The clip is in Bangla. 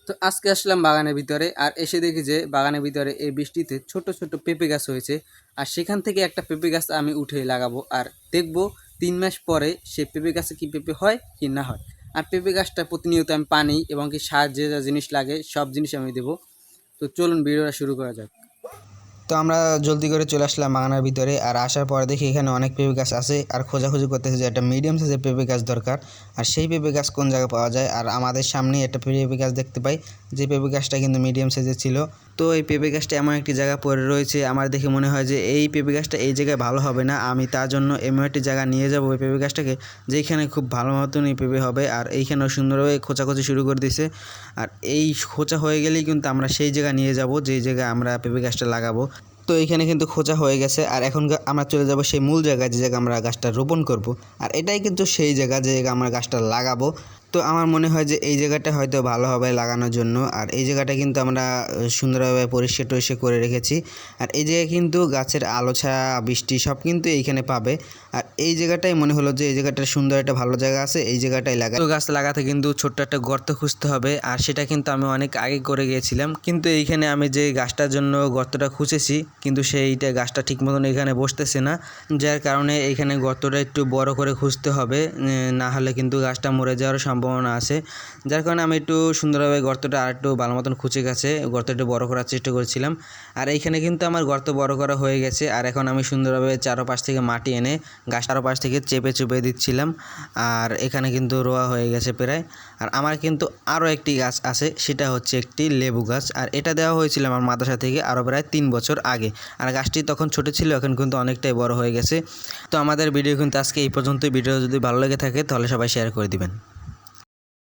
তো আজকে আসলাম বাগানের ভিতরে আর এসে দেখি যে বাগানের ভিতরে এই বৃষ্টিতে ছোট ছোট পেঁপে গাছ হয়েছে। আর সেখান থেকে একটা পেঁপে গাছ আমি উঠে লাগাবো আর দেখবো 3 মাস পরে সেই পেঁপে গাছে কি পেঁপে হয় কি না হয়। আর পেঁপে গাছটা প্রতিনিয়ত আমি পানি এবং কি সার যে যা জিনিস লাগে সব জিনিস আমি দেবো। তো চলুন ভিডিওটা শুরু করা যাক। তো আমরা জলদি করে চলে আসলাম বাগানের ভিতরে। আর আসার পরে দেখি এখানে অনেক পেঁপে গাছ আছে আর খোঁজাখুঁজি করতেছে যে একটা মিডিয়াম সাইজের পেঁপে গাছ দরকার। আর সেই পেঁপে গাছ কোন জায়গায় পাওয়া যায়, আর আমাদের সামনেই একটা পেঁপে গাছ দেখতে পাই, যে পেঁপে গাছটা কিন্তু মিডিয়াম সাইজের ছিল। তো এই পেঁপে গাছটা এমন একটি জায়গায় পড়ে রয়েছে, আমার দেখে মনে হয় যে এই পেঁপে গাছটা এই জায়গায় ভালো হবে না। আমি তার জন্য এমন একটি জায়গা নিয়ে যাবো ওই পেঁপে গাছটাকে, যেখানে খুব ভালো মতন এই পেঁপে হবে। আর এইখানেও সুন্দরভাবে খোঁচাখুচি শুরু করে দিছে। আর এই খোঁচা হয়ে গেলেই কিন্তু আমরা সেই জায়গায় নিয়ে যাব যেই জায়গায় আমরা পেঁপে গাছটা লাগাবো। তো এইখানে কিন্তু খোঁচা হয়ে গেছে আর এখন আমরা চলে যাব সেই মূল জায়গায়, যে জায়গায় আমরা গাছটা রোপণ করব। আর এটাই কিন্তু সেই জায়গা যে জায়গায় আমরা গাছটা লাগাবো। তো আমার মনে হয় যে এই জায়গাটা হয়তো ভালো হবে লাগানোর জন্য। আর এই জায়গাটা কিন্তু আমরা সুন্দরভাবে পরিষ্কার টরিষ্কার করে রেখেছি। আর এই জায়গায় কিন্তু গাছের আলো ছায়া বৃষ্টি সব কিন্তু এইখানে পাবে। আর এই জায়গাটাই মনে হলো যে এই জায়গাটা সুন্দর একটা ভালো জায়গা আছে, এই জায়গাটাই লাগাই। তো গাছ লাগাতে কিন্তু ছোট্ট একটা গর্ত খুঁজতে হবে, আর সেটা কিন্তু আমি অনেক আগে করে গিয়েছিলাম। কিন্তু এইখানে আমি যে গাছটার জন্য গর্তটা খুঁজেছি, কিন্তু সেইটা গাছটা ঠিক মতন এখানে বসতেছে না, যার কারণে এইখানে গর্তটা একটু বড় করে খুঁজতে হবে, না হলে কিন্তু গাছটা মরে যাওয়ার সম্ভাবনা আছে। যার কারণে আমি একটু সুন্দরভাবে গর্তটা আর একটু ভালো মতন খুঁজে গেছে গর্তটা একটু বড় করার চেষ্টা করেছিলাম। আর এইখানে কিন্তু আমার গর্ত বড় করা হয়ে গেছে। আর এখন আমি সুন্দরভাবে চারপাশ থেকে মাটি এনে গাছ চারপাশ থেকে চেপে চেপে দিচ্ছিলাম। আর এখানে কিন্তু রোয়া হয়ে গেছে প্রায়। আর আমার কিন্তু আরও একটি গাছ আছে, সেটা হচ্ছে একটি লেবু গাছ। আর এটা দেওয়া হয়েছিল আমার মাদ্রাসা থেকে আরও প্রায় 3 বছর আগে। আর গাছটি তখন ছোট ছিল, এখন কিন্তু অনেকটাই বড় হয়ে গেছে। তো আমাদের ভিডিও কিন্তু আজকে এই পর্যন্তই। ভিডিও যদি ভালো লেগে থাকে তাহলে সবাই শেয়ার করে দিবেন।